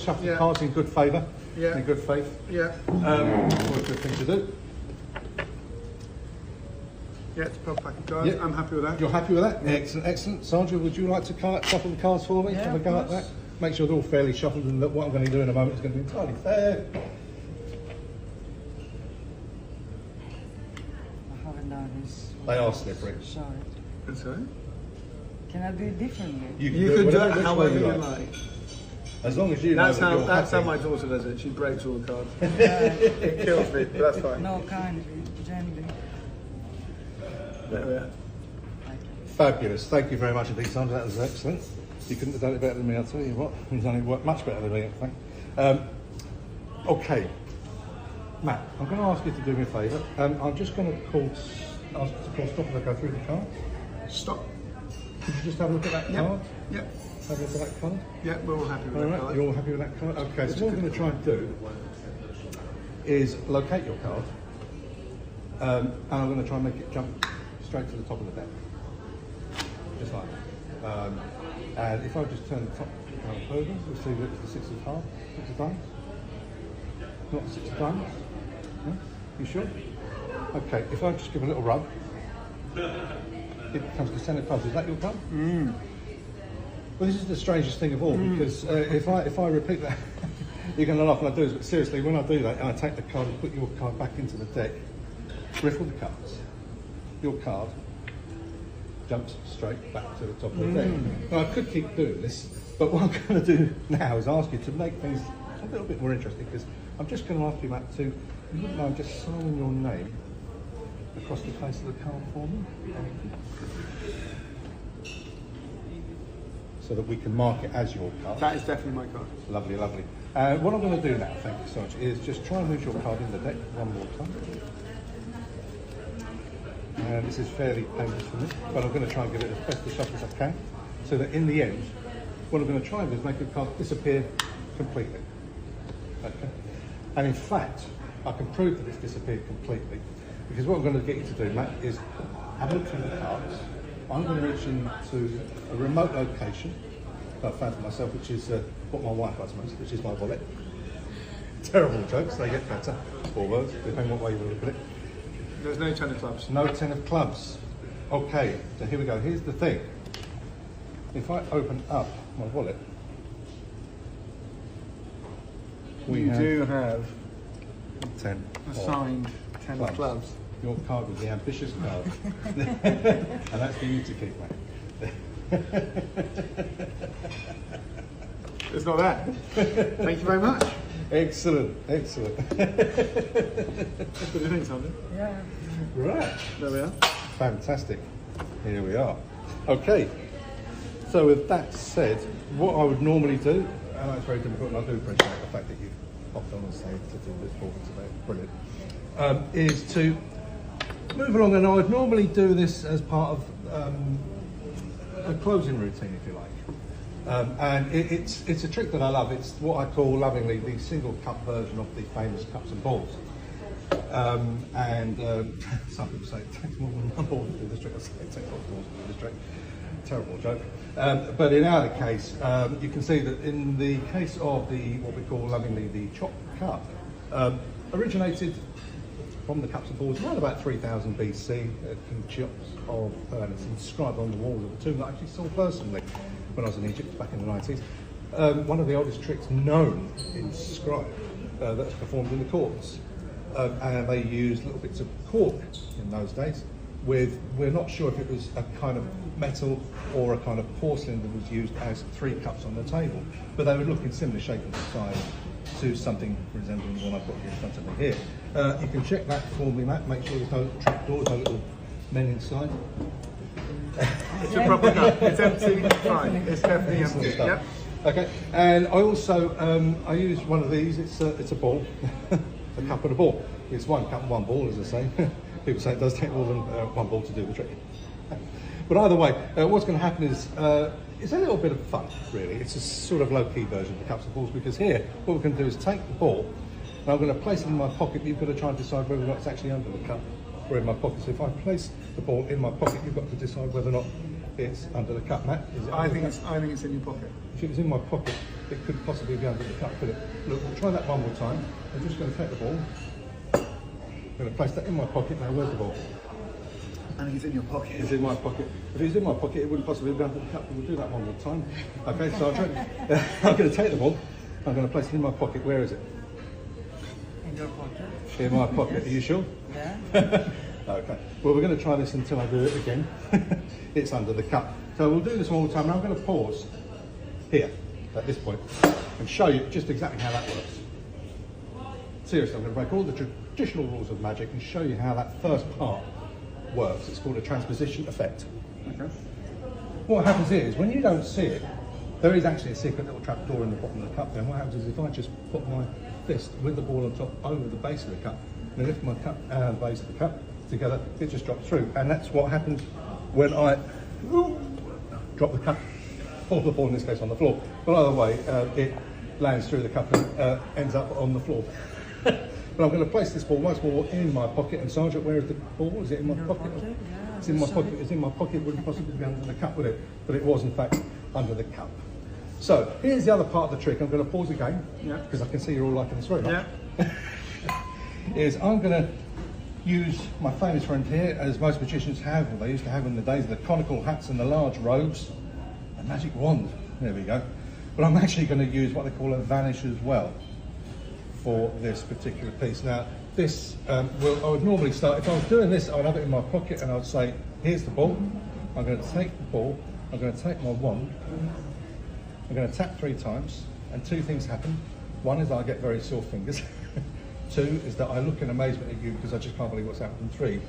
Shuffle the cards in good favour, in good faith. Yeah. What a good thing to do. Yeah, it's a proper pack of cards. Yeah. I'm happy with that. You're happy with that? Excellent, excellent. Sandra, would you like to shuffle the cards for me? Yeah, Have a go at that. Make sure they're all fairly shuffled, and that what I'm going to do in a moment is going to be entirely fair. I haven't done this. They are slippery. Sorry. That's all right. Can I do it differently? You can do it which way however you you like. like. As long as you That's know that how you're my happy. daughter does it. She breaks all the cards. It kills me, but that's fine. No, kindly, gently. There we are. Fabulous. Thank you very much indeed, Sandra. That was excellent. You couldn't have done it better than me, I'll tell you what. You've done it much better than me, I think. Okay. Matt, I'm going to ask you to do me a favour. I'm just going to ask you to call stop and I'll go through the cards. Stop. Could you just have a look at that Yep. card? Yep. Have a look at that card? Yeah, we're all happy with All that right, card. you're all happy with that card? Okay, so what we're going to try and do is locate your card, and I'm going to try and make it jump straight to the top of the deck. Just like that. And if I just turn the top card over, we'll see that it's the six of hearts, six of diamonds. Not the six of diamonds. No? You sure? Okay, if I just give a little rub, it becomes the ten of clubs. Is that your card? Well, this is the strangest thing of all, because if I repeat that, you're going to laugh when I do this, but seriously, when I do that, I take the card and put your card back into the deck, riffle the cards, your card jumps straight back to the top of the deck. Now, I could keep doing this, but what I'm going to do now is ask you to make things a little bit more interesting, because I'm just going to ask you, Matt, to, if you wouldn't mind just signing your name across the face of the card for me. So that we can mark it as your card. That is definitely my card. Lovely, lovely. What I'm going to do now, thank you so much, is just try and move your card in the deck one more time. And this is fairly painless for me, but I'm going to try and give it as best a shuffle as I can, so that in the end, what I'm going to try and do is make the card disappear completely. Okay. And in fact, I can prove that it's disappeared completely, because what I'm going to get you to do, Matt, is have a look through the cards. I'm going to reach into a remote location that I found for myself, which is what my wife does most, which is my wallet. Terrible jokes, they get better, or worse, depending on what way you look at it. There's no ten of clubs. No ten of clubs. Okay, so here we go. Here's the thing. If I open up my wallet, we do have 10 a signed ten of clubs. Your card was the ambitious card. And that's for you to keep, mate. It's not that. Thank you very much. Excellent, excellent. What do you think, Sandra? Yeah. Right. There we are. Fantastic. Here we are. Okay. So with that said, what I would normally do, and it's very difficult, and I do appreciate the fact that you've hopped on and stayed to do this for me today, brilliant, is to move along. And I would normally do this as part of a closing routine, if you like. And it's a trick that I love. It's what I call lovingly the single cup version of the famous cups and balls. Some people say it takes more than one ball to do this trick. I say it takes lots of balls to do this trick. Terrible joke. But in our case, you can see that in the case of what we call lovingly the chopped cup, originated from the cups and balls around about 3000 BC. King Cheops of it's inscribed on the walls of the tomb that I actually saw personally when I was in Egypt back in the 90s. One of the oldest tricks known inscribed that's performed in the courts. And they used little bits of cork in those days we're not sure if it was a kind of metal or a kind of porcelain that was used as three cups on the table, but they would look in similar shape and size to something resembling the one I've got here in front of me here. You can check that for me, Matt, make sure there's no trapdoors, no little men inside. It's a proper cup. It's empty. Fine. It's definitely empty. Yep. Okay, and I also I use one of these. It's a ball, a cup and a ball. It's one cup and one ball, as I say. People say it does take more than one ball to do the trick. But either way, what's going to happen is it's a little bit of fun, really. It's a sort of low-key version of the cups and balls, because here what we're going to do is take the ball and I'm going to place it in my pocket. You've got to try and decide whether or not it's actually under the cup or in my pocket. So if I place the ball in my pocket, you've got to decide whether or not it's under the cup, Matt? Is it I under think the cup? I think it's in your pocket. If it was in my pocket, it could possibly be under the cup, could it? Look, we'll try that one more time. I'm just going to take the ball. I'm going to place that in my pocket. Now, where's the ball? I think it's in your pocket. It's in my pocket. If it was in my pocket, it wouldn't possibly be under the cup. We'll do that one more time. Okay, Sergeant. I'm going to take the ball. I'm going to place it in my pocket. Where is it? In your pocket? In my pocket. Are you sure? Yeah. Okay. Well, we're going to try this until I do it again. It's under the cup. So we'll do this one more time. Now I'm going to pause here at this point and show you just exactly how that works. Seriously, I'm going to break all the traditional rules of magic and show you how that first part works. It's called a transposition effect. Okay. What happens is, when you don't see it, there is actually a secret little trap door in the bottom of the cup. Then what happens is, if I just put my fist with the ball on top over the base of the cup, and lift my cup and the base of the cup together, it just drops through. And that's what happens when I drop the cup, or the ball in this case on the floor. But either way, it lands through the cup and ends up on the floor. But I'm going to place this ball once more in my pocket. And Sergeant, where is the ball? Is it in my Your pocket? pocket? Yeah, It's in my that's pocket. right. It's in my pocket. It wouldn't possibly be under the cup, would it? But it was in fact under the cup. So here's the other part of the trick. I'm going to pause again, Yeah. because I can see you're all liking this very much. Yeah. Is I'm going to use my famous friend here, as most magicians have, or they used to have in the days of the conical hats and the large robes, a magic wand. There we go. But I'm actually going to use what they call a vanish as well for this particular piece. Now, this I would normally start, if I was doing this, I'd have it in my pocket and I'd say, here's the ball. I'm going to take the ball, I'm going to take my wand, I'm going to tap 3 times, and 2 things happen. One is I get very sore fingers. 2 is that I look in amazement at you because I just can't believe what's happened. And 3,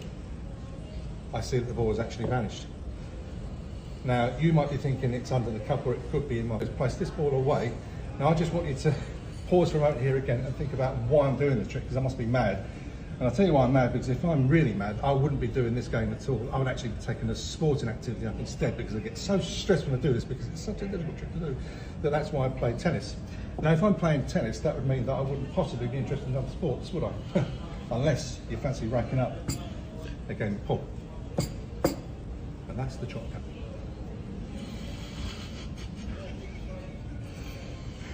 I see that the ball has actually vanished. Now, you might be thinking it's under the cup, or it could be in my place. This ball away. Now, I just want you to pause for a moment here again and think about why I'm doing this trick, because I must be mad. And I'll tell you why I'm mad, because if I'm really mad, I wouldn't be doing this game at all. I would actually be taking a sporting activity up instead, because I get so stressed when I do this, because it's such a difficult trick to do, that's why I play tennis. Now, if I'm playing tennis, that would mean that I wouldn't possibly be interested in other sports, would I? Unless you fancy racking up a game of pool. And that's the chop cup.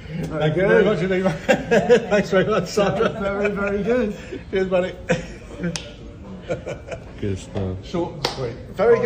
Thank you very much, Anima. Thanks very much, Sandra. Very, very good. Cheers, buddy. Good stuff. Short and sweet. Very good.